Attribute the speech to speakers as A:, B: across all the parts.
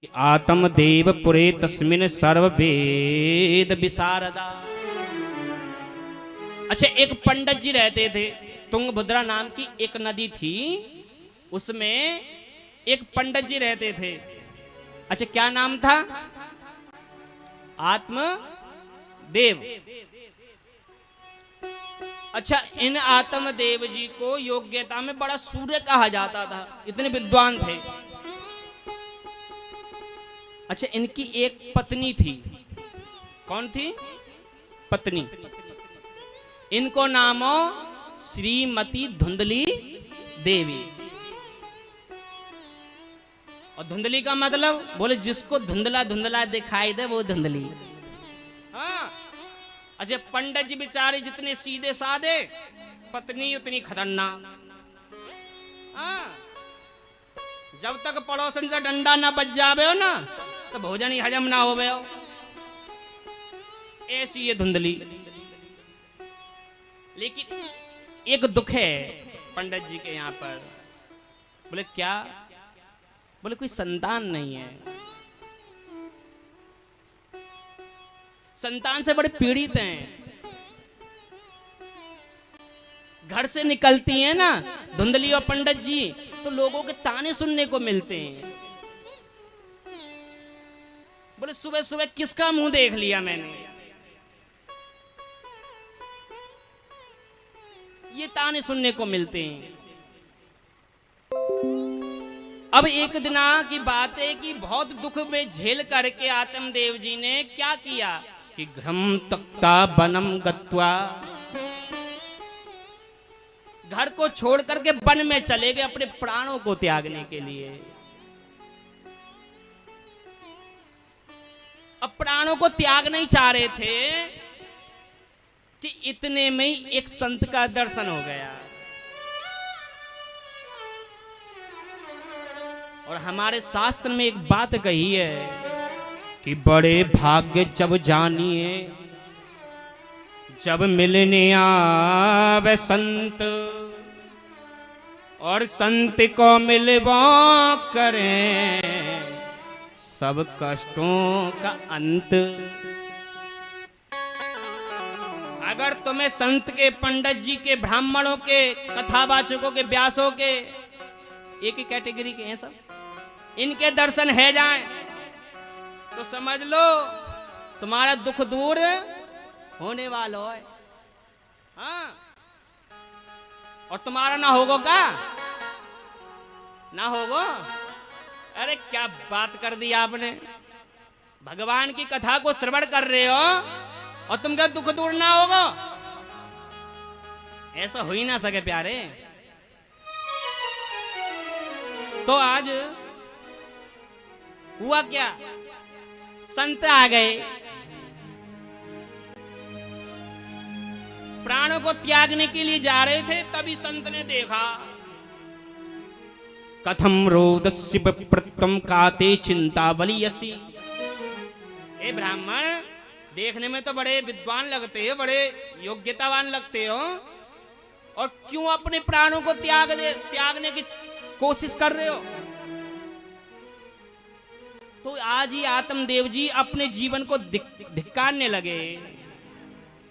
A: आत्मदेव पुरे तस्मिन सर्ववेद विशारदा। अच्छा, एक पंडित जी रहते थे। तुंगभद्रा नाम की एक नदी थी, उसमें एक पंडित जी रहते थे। अच्छा, क्या नाम था? आत्मदेव। अच्छा, इन आत्मदेव जी को योग्यता में बड़ा सूर्य कहा जाता था, इतने विद्वान थे। अच्छा, इनकी एक पत्नी थी। कौन थी? पत्नी। इनको नामो श्रीमती धुंधली देवी। और धुंधली का मतलब, बोले जिसको धुंधला धुंधला दिखाई दे वो धुंधली। हाँ। अच्छा, पंडित जी बेचारे जितने सीधे साधे, पत्नी उतनी खतरनाक। हाँ। जब तक पड़ोसन से डंडा ना बज जावे हो ना, तो भोजन ही हजम ना होवे हो। ऐसी ये धुंधली। लेकिन एक दुख है पंडित जी के यहाँ पर। बोले क्या? बोले कोई संतान नहीं है। संतान से बड़े पीड़ित हैं। घर से निकलती हैं ना धुंधली और पंडित जी, तो लोगों के ताने सुनने को मिलते हैं। बोले सुबह सुबह किसका मुंह देख लिया मैंने, ये ताने सुनने को मिलते हैं। अब एक दिन की बात है कि बहुत दुख में झेल करके आत्मदेव जी ने क्या किया कि घ्रम तक्ता बनम गत्वा, घर को छोड़ करके वन में चले गए अपने प्राणों को त्यागने के लिए। अब प्राणों को त्याग नहीं चाह रहे थे कि इतने में ही एक संत का दर्शन हो गया। और हमारे शास्त्र में एक बात कही है कि बड़े भाग्य जब जानिए जब मिलने आवे संत, और संत को मिलवा करें सब कष्टों का अंत। अगर तुम्हें संत के, पंडित जी के, ब्राह्मणों के, कथावाचकों के, व्यासों के, एक ही कैटेगरी के हैं सब, इनके दर्शन है जाएं तो समझ लो तुम्हारा दुख दूर होने वाला है। हाँ। और तुम्हारा ना होगा क्या? ना होगा? अरे क्या बात कर दी आपने। भगवान की कथा को श्रवण कर रहे हो और तुमका दुख दूर ना होगा? ऐसा हो ही ना सके प्यारे। तो आज हुआ क्या? संत आ गए, प्राणों को त्यागने के लिए जा रहे थे, तभी संत ने देखा। कथम रोदस्य विप्रत्वम काते चिंतावलियसी। ए ब्राह्मण, देखने में तो बड़े विद्वान लगते हो, बड़े योग्यतावान लगते हो, और क्यों अपने प्राणों को त्यागने की कोशिश कर रहे हो? तो आज ही आत्मदेव जी अपने जीवन को धिक्कारने लगे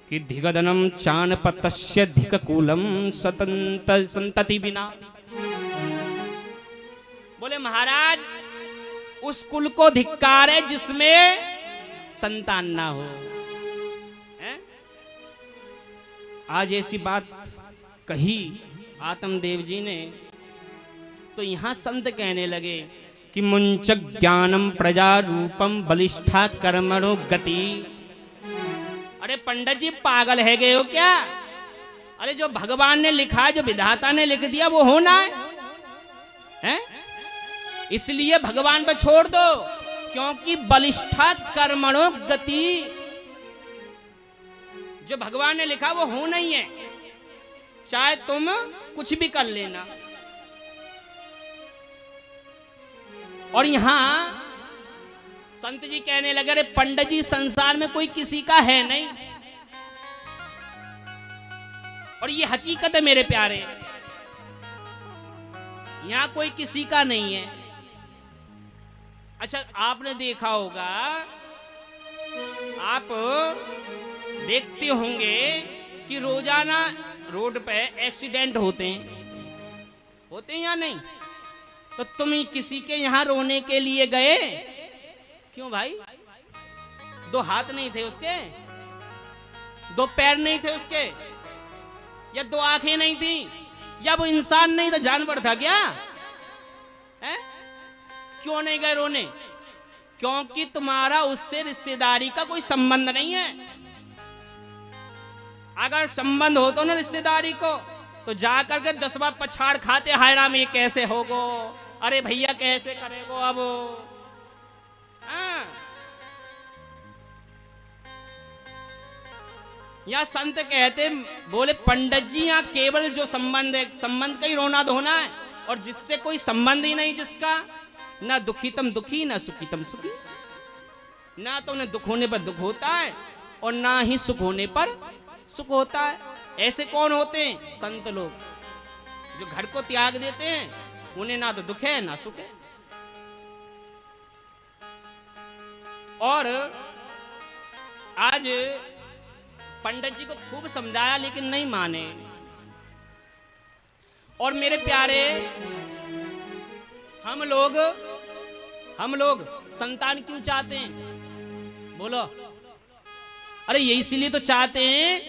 A: कि धिगदनम चानपतस्य धिककूलम संतति बिना। बोले महाराज, उस कुल को धिक्कार है जिसमें संतान ना हो। है? आज ऐसी बात कही आत्मदेव जी ने, तो यहां संत कहने लगे कि मुंच ज्ञानम प्रजा रूपम बलिष्ठा कर्मणो गति। अरे पंडित जी पागल है गए हो क्या? अरे जो भगवान ने लिखा है, जो विधाता ने लिख दिया, वो होना है? इसलिए भगवान पर छोड़ दो, क्योंकि बलिष्ठा कर्मणो गति, जो भगवान ने लिखा वो होना ही है, चाहे तुम कुछ भी कर लेना। और यहां संत जी कहने लगे, अरे पंडित जी, संसार में कोई किसी का है नहीं, और ये हकीकत है मेरे प्यारे, यहां कोई किसी का नहीं है। अच्छा, आपने देखा होगा, आप देखते होंगे कि रोजाना रोड पे एक्सीडेंट होते हैं या नहीं? तो तुम किसी के यहाँ रोने के लिए गए? क्यों भाई? दो हाथ नहीं थे उसके, दो पैर नहीं थे उसके, या दो आंखें नहीं थी, या वो इंसान नहीं था, जानवर था क्या? है? क्यों नहीं गए रोने? क्योंकि तुम्हारा उससे रिश्तेदारी का कोई संबंध नहीं है। अगर संबंध हो तो ना रिश्तेदारी को, तो जाकर के 10 बार पछाड़ खाते, हाय राम ये कैसे होगो, अरे भैया कैसे करेगो अब। या संत कहते, बोले पंडित जी यहाँ केवल जो संबंध है, संबंध का ही रोना धोना है, और जिससे कोई संबंध ही नहीं, जिसका ना दुखी तम दुखी ना सुखी तम सुखी, ना तो उन्हें दुख होने पर दुख होता है और ना ही सुख होने पर सुख होता है। ऐसे कौन होते हैं? संत लोग, जो घर को त्याग देते हैं, उन्हें ना तो दुख है ना सुख है। और आज पंडित जी को खूब समझाया लेकिन नहीं माने। और मेरे प्यारे, हम लोग संतान क्यों चाहते हैं? बोलो। अरे ये इसीलिए तो चाहते हैं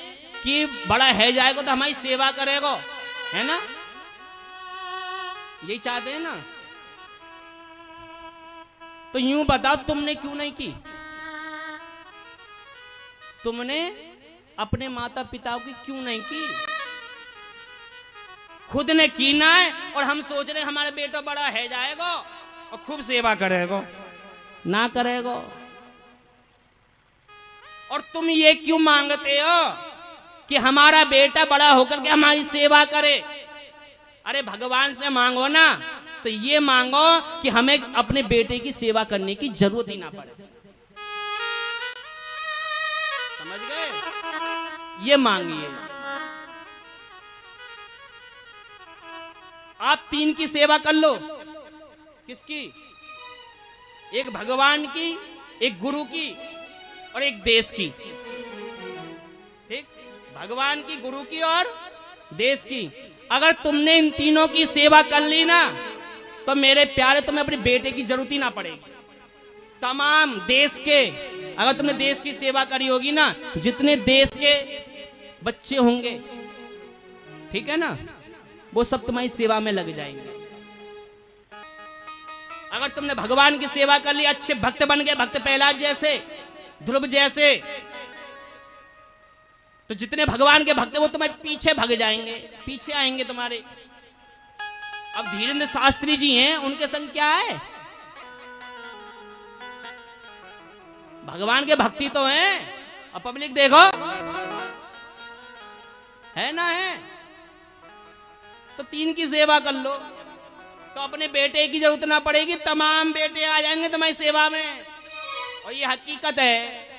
A: कि बड़ा है जाएगा तो हमारी सेवा करेगा, है ना? यही चाहते हैं ना? तो यूं बताओ, तुमने क्यों नहीं की? तुमने अपने माता पिता की क्यों नहीं की? खुद ने की ना है, और हम सोच रहे हमारे बेटा बड़ा है जाएगा और खूब सेवा करेगा, ना करेगा। और तुम ये क्यों मांगते हो कि हमारा बेटा बड़ा होकर के हमारी सेवा करे? अरे भगवान से मांगो ना, तो ये मांगो कि हमें अपने बेटे की सेवा करने की जरूरत ही ना पड़े। समझ गए? ये मांगिए। आप 3 की सेवा कर लो। किसकी? एक भगवान की, एक गुरु की, और एक देश की। ठीक? भगवान की, गुरु की और देश की। अगर तुमने इन तीनों की सेवा कर ली ना, तो मेरे प्यारे, तुम्हें अपने बेटे की जरूरत ही ना पड़ेगी। तमाम देश के, अगर तुमने देश की सेवा करी होगी ना, जितने देश के बच्चे होंगे, ठीक है ना, वो सब तुम्हारी सेवा में लग जाएंगे। अगर तुमने भगवान की सेवा कर ली, अच्छे भक्त बन गए, भक्त प्रहलाद जैसे, ध्रुव जैसे, तो जितने भगवान के भक्त वो तुम्हारे पीछे भाग जाएंगे, पीछे आएंगे तुम्हारे। अब धीरेन्द्र शास्त्री जी हैं, उनके संग क्या है? भगवान के भक्ति तो हैं, और पब्लिक देखो है ना है। तो 3 की सेवा कर लो, तो अपने बेटे की जरूरत ना पड़ेगी, तमाम बेटे आ जाएंगे तुम्हारी सेवा में। और ये हकीकत है।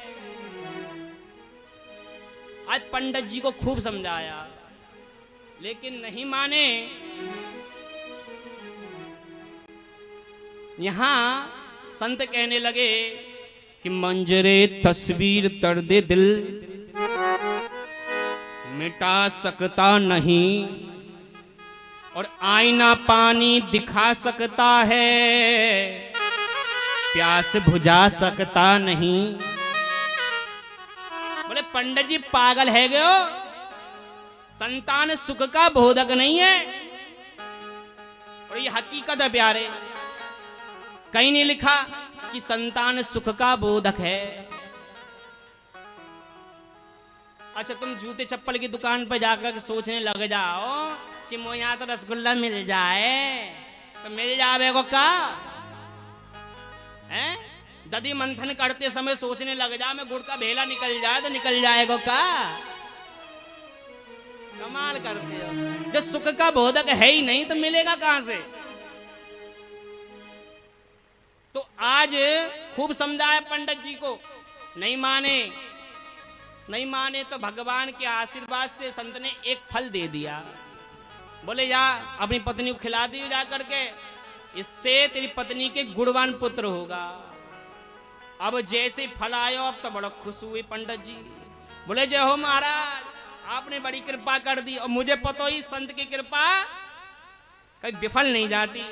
A: आज पंडित जी को खूब समझाया, लेकिन नहीं माने। यहां संत कहने लगे कि मंजरे तस्वीर दर्दे दिल मिटा सकता नहीं, और आईना पानी दिखा सकता है, प्यास बुझा सकता नहीं। बोले पंडित जी पागल है गए हो? संतान सुख का बोधक नहीं है। और ये हकीकत है प्यारे, कहीं नहीं लिखा कि संतान सुख का बोधक है। अच्छा, तुम जूते चप्पल की दुकान पर जाकर सोचने लग जाओ कि मुझे यहाँ तो रसगुल्ला मिल जाए, तो मिल जाएगा का? हैं? दधी मंथन करते समय सोचने लग जा मैं गुड़ का भेला निकल जाए, तो निकल जाएगा का? कमाल करते हो। जो सुख का बोधक है ही नहीं, तो मिलेगा कहां से? तो आज खूब समझाया पंडित जी को, नहीं माने। नहीं माने तो भगवान के आशीर्वाद से संत ने एक फल दे दिया। बोले जा अपनी पत्नी को खिला दी जा करके, इससे तेरी पत्नी के गुणवान पुत्र होगा। अब जैसे फल आयो, अब तो बड़ा खुश हुए पंडित जी, बोले जय हो महाराज, आपने बड़ी कृपा कर दी। और मुझे पता ही संत की कृपा कभी विफल नहीं जाती।